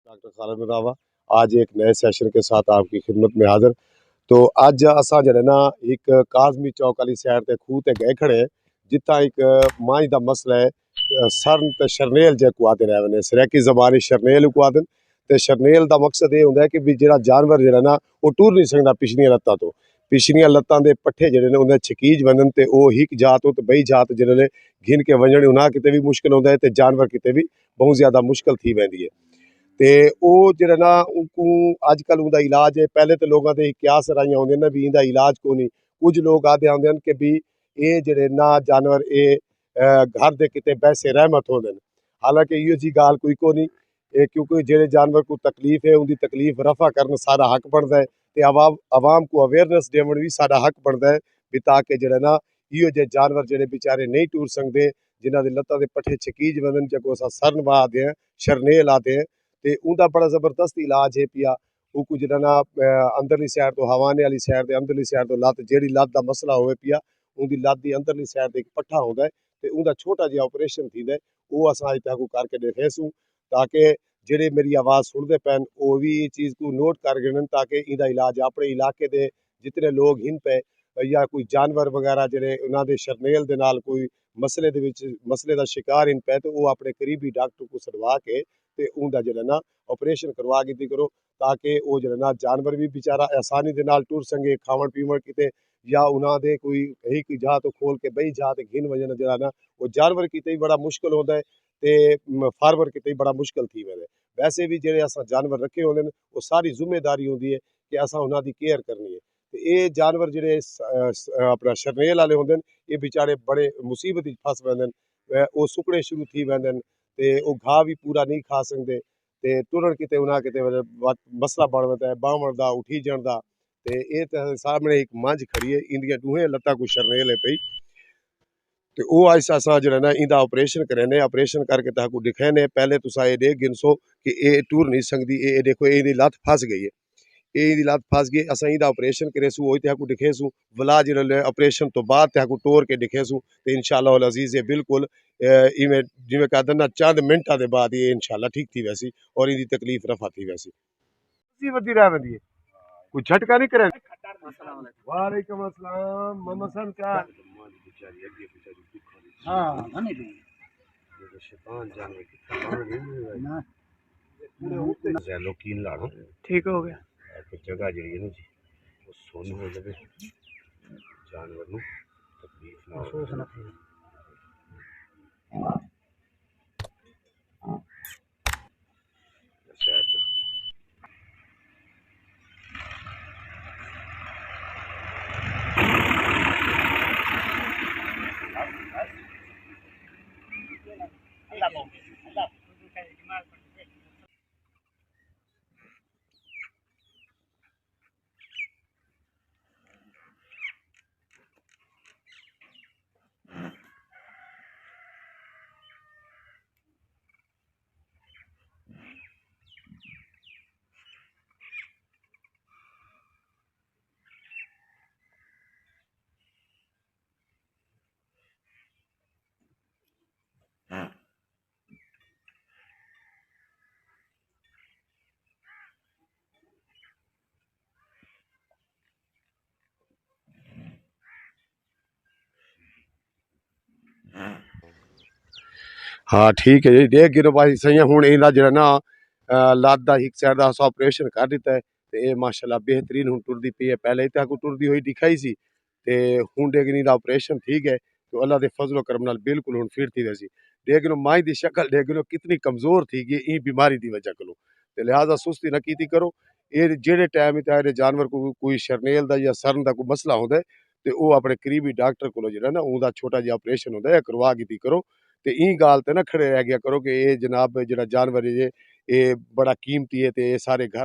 Doctor Khalid Randhawa आज एक नए सेशन के साथ आपकी खिदमत में हाजिर। तो अज असा जड़े ना एक काजमी चौक वाली साइड ते खूह ते गए खड़े जिथा एक मांझ का मसला है सरन ते शरनेल जेको आते रहे ने सरैकी जबानी शरनेल को आदन ते शरनेल का मकसद ये होंगे कि भी जो जानवर जड़ा ना वो टूर नहीं सकता पिछलियां लत्तां तो पिछलियां लत्तां के पट्ठे जड़े ने उन्हें छकीज बनन ते वो हिक जात हो तो बई जात जड़े घिन के वजन उन्हें किते भी मुश्किल होंगे है तो जानवर किते भी बहुत ज़्यादा मुश्किल थी वेंदी है। ते ਉਹ ਜਿਹੜਾ ਨਾ ਉਹਨੂੰ ਅੱਜ ਕੱਲ੍ਹ ਉਹਦਾ ਇਲਾਜ ਹੈ। ਪਹਿਲੇ ਤੇ ਲੋਕਾਂ ਦੇ ਕਿਆਸ ਰਾਈਆਂ ਆਉਂਦੀਆਂ ਨੇ ਵੀ ਇਹਦਾ ਇਲਾਜ ਕੋਈ ਨਹੀਂ। ਕੁਝ ਲੋਕ ਆਦੇ ਆਉਂਦੇ ਹਨ ਕਿ ਵੀ ਇਹ ਜਿਹੜੇ ਨਾ ਜਾਨਵਰ ਇਹ ਘਰ ਦੇ ਕਿਤੇ ਬੈਸੇ ਰਹਿਮਤ ਹੁੰਦੇ ਨੇ। ਹਾਲਾਂਕਿ ਇਹੋ ਜੀ ਗੱਲ ਕੋਈ ਕੋ ਨਹੀਂ ਇਹ ਕਿਉਂਕਿ ਜਿਹੜੇ ਜਾਨਵਰ को तकलीफ है उनकी तकलीफ रफा करना सारा हक बनता है तो आवाम को अवेयरनेस देवन भी सारा हक बनता है भी ताकि जड़े ना इहो जे जानवर ਜਿਹੜੇ बेचारे नहीं टूर सकते जिन्हों के लत्तां के पट्ठे छकीज बनन जो अस सरन वा आते हैं शरनेल आते हैं तो उनका बड़ा ज़बरदस्त इलाज है पिया। वो कुछ जरा ना अंदरली साइड तो हवाने वाली साइड अंदरली साइड तो लत्त जी लत्त का मसला हो पिया उनकी लत्त की अंदरली साइड एक पट्ठा होंगे है तो उनका छोटा जहा ऑपरेशन थी वो अस अज तक करके देखेसूँ ताकि जेडे मेरी आवाज़ सुनते पैन वो भी ये चीज़ को नोट कर गए ताकि इनका इलाज अपने इलाके के जितने लोग हिन पे या कोई जानवर वगैरह जोड़े उन्होंने शरनेल के नाल कोई मसले का शिकार इन पे तो वो अपने करीबी डॉक्टर को सदवा के ते उनका जो ना ऑपरेशन करवा के करो ताकि वो जो ना जानवर भी बेचारा आसानी के नाल टुर सके खावन पीवन किते या उन्होंने कोई एक जहाँ तो खोल के बई जहाँ तो घिन वजन जो ना वो जानवर किते ही बड़ा मुश्किल होता है तो फार्मर किते ही बड़ा मुश्किल थी वेंदे। वैसे भी जो अस जानवर रखे होंगे वो सारी जिम्मेदारी होंगी है कि असा उन्होंने केयर करनी है। तो ये जानवर जोड़े अपना शरनेल वाले होंगे ये बेचारे बड़े मुसीबत फस वेंदे वो सुकड़े शुरू थी वेंदे ते वो घाह भी पूरा नहीं खा सकते ते टुरन किते उन्हें किते मसला बन वेंदा है बावण का उठीजण का। तो ये सामने एक मंझ खड़ी है इंदियां दूहें लत्तां को शरनेल है पई तो वो अस असा जो ना इंदा ऑपरेशन करें ऑपरेशन करके ताकू दिखेने पहले तुसा ये देख गिनसो कि ये टूर नहीं सकती ये देखो ये लत्त फस गई है ये लत्त फस गई असा इंदा ऑपरेशन करेसू वो तक दिखेसू वला जो ऑपरेशन तो बाद तक टोर के दिखेसू तो इंशाअल्लाह अजीज़ है बिल्कुल इवें जिमें कहते ना चंद मिनटा के बाद ये इंशाअल्लाह ठीक थी वैसी और इनकी तकलीफ रफा थी वैसी वधी रह वेंदी है कोई झटका नहीं करे। वालेकुम अस्सलाम मोहम्मद सन क्या हाँ शैतान जानवर लोकीन लाड़ो ठीक हो गया जगह जी है ना जी वो सोन हो जाए जानवर नु तकलीफ ना हाँ ठीक है जी देख गिनो भाई सही हूँ इन्हें जो ना लत्त का एक साइड का ऑपरेशन कर दिता है तो ये माशाल्लाह बेहतरीन हूँ टुरदी पी है पहले तक टुरदी हुई दिखाई सी तो हूँ लेकिन इनका ऑपरेशन ठीक है तो अल्लाह के फजलो करम नाल बिल्कुल हूँ फिर थी वैसी लेकिन माई की शक्ल लेकिन कितनी कमज़ोर थी गई ई बीमारी की वजह को तो लिहाजा सुस्ती न की करो ये जेड़े टाइम इतने जानवर को कोई शरनेल का या सरन का कोई मसला होता है तो वो अपने करीबी डॉक्टर को जो ना उनका छोटा जहा ऑपरेशन होता है करवा की करो तो ई गाल ते ना खड़े रह गया करो कि ये जनाब जो जानवर है ये बड़ा कीमती है तो ये सारे घर